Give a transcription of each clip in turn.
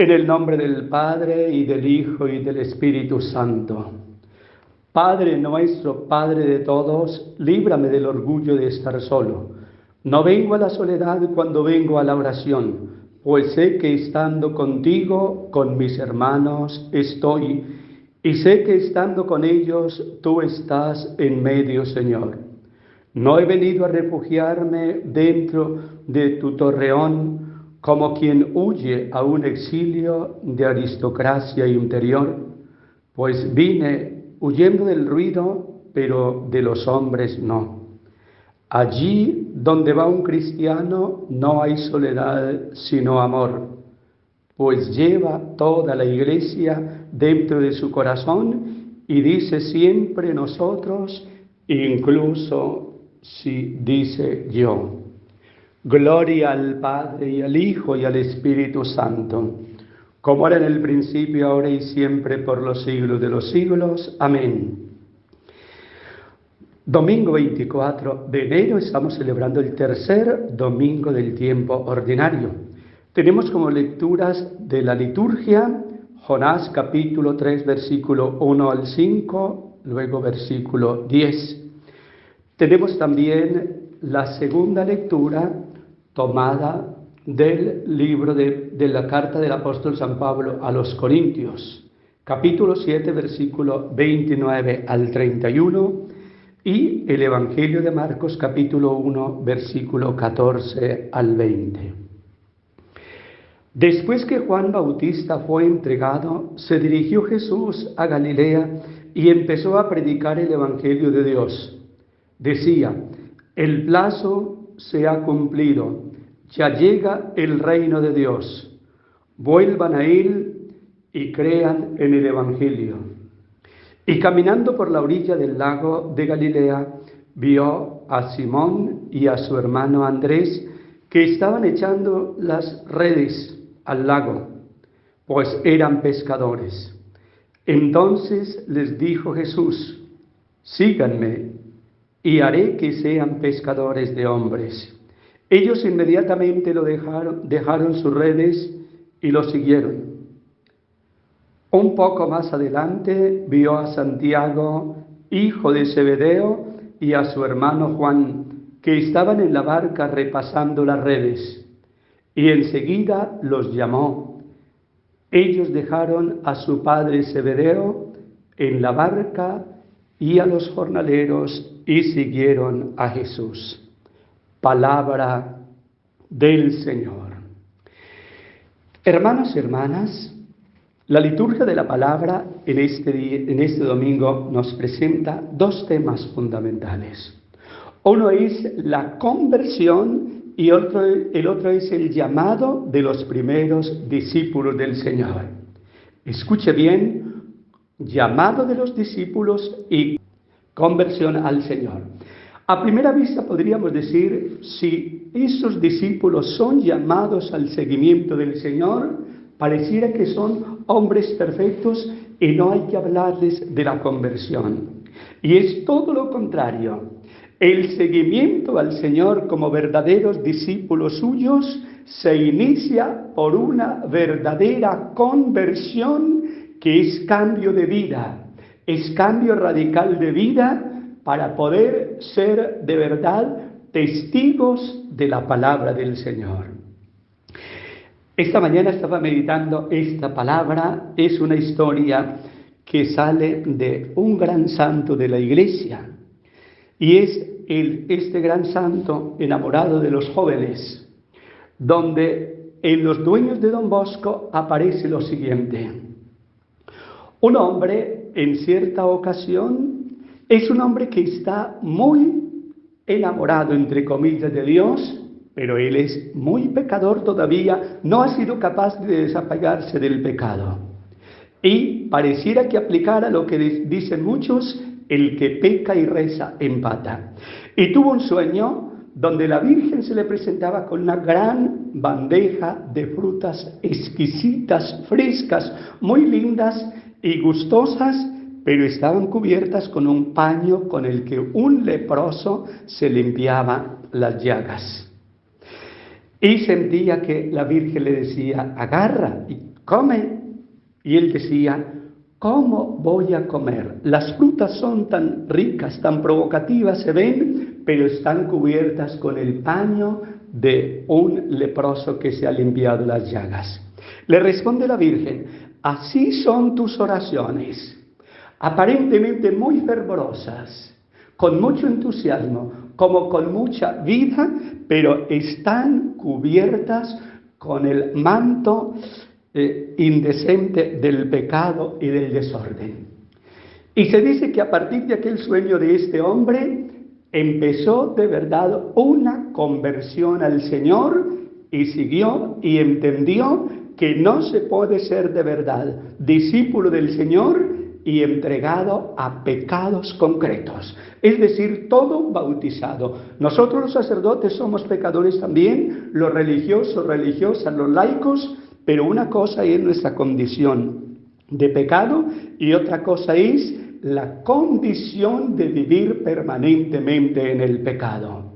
En el nombre del Padre, y del Hijo, y del Espíritu Santo. Padre nuestro, Padre de todos, líbrame del orgullo de estar solo. No vengo a la soledad cuando vengo a la oración, pues sé que estando contigo, con mis hermanos, estoy, y sé que estando con ellos, tú estás en medio, Señor. No he venido a refugiarme dentro de tu torreón, como quien huye a un exilio de aristocracia interior, pues vine huyendo del ruido, pero de los hombres no. Allí donde va un cristiano no hay soledad sino amor, pues lleva toda la iglesia dentro de su corazón y dice siempre nosotros, incluso si dice yo. Gloria al Padre, y al Hijo, y al Espíritu Santo, como era en el principio, ahora y siempre, por los siglos de los siglos. Amén. Domingo 24 de enero, estamos celebrando el tercer domingo del tiempo ordinario. Tenemos como lecturas de la liturgia Jonás capítulo 3, versículo 1 al 5, luego versículo 10. Tenemos también la segunda lectura tomada del libro de la carta del apóstol San Pablo a los Corintios, capítulo 7, versículo 29 al 31, y el Evangelio de Marcos, capítulo 1, versículo 14 al 20. Después que Juan Bautista fue entregado, se dirigió Jesús a Galilea y empezó a predicar el Evangelio de Dios. Decía: el plazo se ha cumplido, ya llega el reino de Dios. Vuelvan a él y crean en el Evangelio. Y caminando por la orilla del lago de Galilea, vio a Simón y a su hermano Andrés, que estaban echando las redes al lago, pues eran pescadores. Entonces les dijo Jesús: síganme, y haré que sean pescadores de hombres. Ellos inmediatamente lo dejaron sus redes y lo siguieron. Un poco más adelante vio a Santiago, hijo de Zebedeo, y a su hermano Juan, que estaban en la barca repasando las redes, y enseguida los llamó. Ellos dejaron a su padre Zebedeo en la barca y a los jornaleros y siguieron a Jesús. Palabra del Señor. Hermanos y hermanas, la liturgia de la palabra en este domingo nos presenta dos temas fundamentales. Uno es la conversión y el otro es el llamado de los primeros discípulos del Señor. Escuche bien: llamado de los discípulos y conversión al Señor. A primera vista podríamos decir, si esos discípulos son llamados al seguimiento del Señor, pareciera que son hombres perfectos y no hay que hablarles de la conversión. Y es todo lo contrario. El seguimiento al Señor como verdaderos discípulos suyos se inicia por una verdadera conversión, que es cambio de vida, es cambio radical de vida para poder ser de verdad testigos de la palabra del Señor. Esta mañana estaba meditando esta palabra. Es una historia que sale de un gran santo de la Iglesia, y es este gran santo enamorado de los jóvenes, donde en Los Dueños de Don Bosco aparece lo siguiente: un hombre en cierta ocasión es un hombre que está muy enamorado, entre comillas, de Dios, pero él es muy pecador todavía, no ha sido capaz de desapegarse del pecado. Y pareciera que aplicara lo que dicen muchos: el que peca y reza empata. Y tuvo un sueño donde la Virgen se le presentaba con una gran bandeja de frutas exquisitas, frescas, muy lindas y gustosas, pero estaban cubiertas con un paño con el que un leproso se limpiaba las llagas. Y sentía que la Virgen le decía: agarra y come. Y él decía, ¿cómo voy a comer? Las frutas son tan ricas, tan provocativas, se ven, pero están cubiertas con el paño de un leproso que se ha limpiado las llagas. Le responde la Virgen, así son tus oraciones, aparentemente muy fervorosas, con mucho entusiasmo, como con mucha vida, pero están cubiertas con el manto indecente del pecado y del desorden. Y se dice que a partir de aquel sueño de este hombre, empezó de verdad una conversión al Señor y siguió y entendió que no se puede ser de verdad discípulo del Señor y entregado a pecados concretos, es decir, todo bautizado. Nosotros los sacerdotes somos pecadores también, los religiosos, religiosas, los laicos, pero una cosa es nuestra condición de pecado y otra cosa es la condición de vivir permanentemente en el pecado.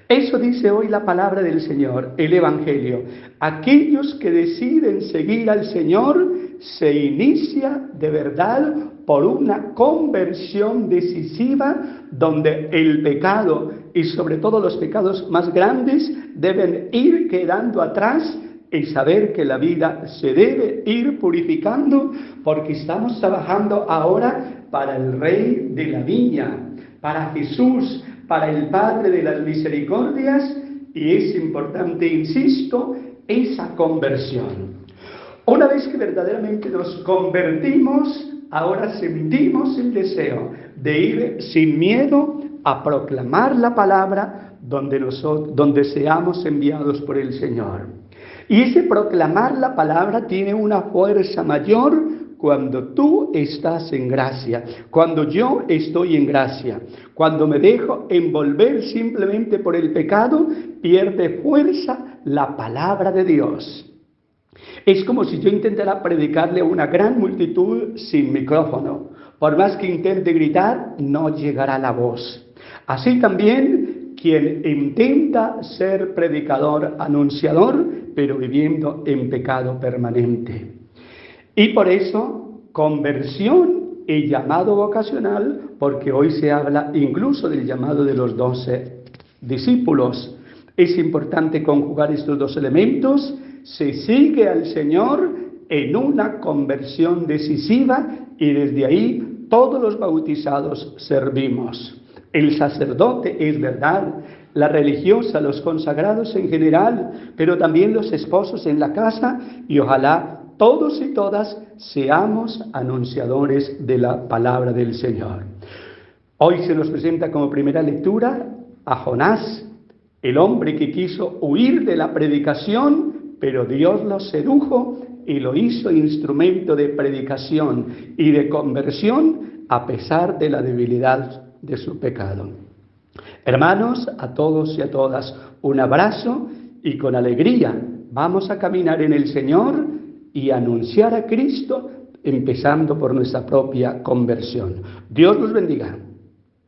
Eso dice hoy la palabra del Señor, el Evangelio. Aquellos que deciden seguir al Señor se inicia de verdad por una conversión decisiva donde el pecado y sobre todo los pecados más grandes deben ir quedando atrás y saber que la vida se debe ir purificando porque estamos trabajando ahora para el Rey de la Viña, para Jesús, para el Padre de las Misericordias, y es importante, insisto, esa conversión. Una vez que verdaderamente nos convertimos, ahora sentimos el deseo de ir sin miedo a proclamar la palabra donde seamos enviados por el Señor. Y ese proclamar la palabra tiene una fuerza mayor cuando tú estás en gracia, cuando yo estoy en gracia. Cuando me dejo envolver simplemente por el pecado, pierde fuerza la palabra de Dios. Es como si yo intentara predicarle a una gran multitud sin micrófono. Por más que intente gritar, no llegará la voz. Así también, quien intenta ser predicador, anunciador, pero viviendo en pecado permanente. Y por eso, conversión y llamado vocacional, porque hoy se habla incluso del llamado de los 12 discípulos. Es importante conjugar estos dos elementos. Se sigue al Señor en una conversión decisiva y desde ahí todos los bautizados servimos. El sacerdote, es verdad, la religiosa, los consagrados en general, pero también los esposos en la casa y ojalá todos y todas seamos anunciadores de la palabra del Señor. Hoy se nos presenta como primera lectura a Jonás, el hombre que quiso huir de la predicación, pero Dios lo sedujo y lo hizo instrumento de predicación y de conversión a pesar de la debilidad de su pecado. Hermanos, a todos y a todas, un abrazo y con alegría vamos a caminar en el Señor y anunciar a Cristo, empezando por nuestra propia conversión. Dios los bendiga.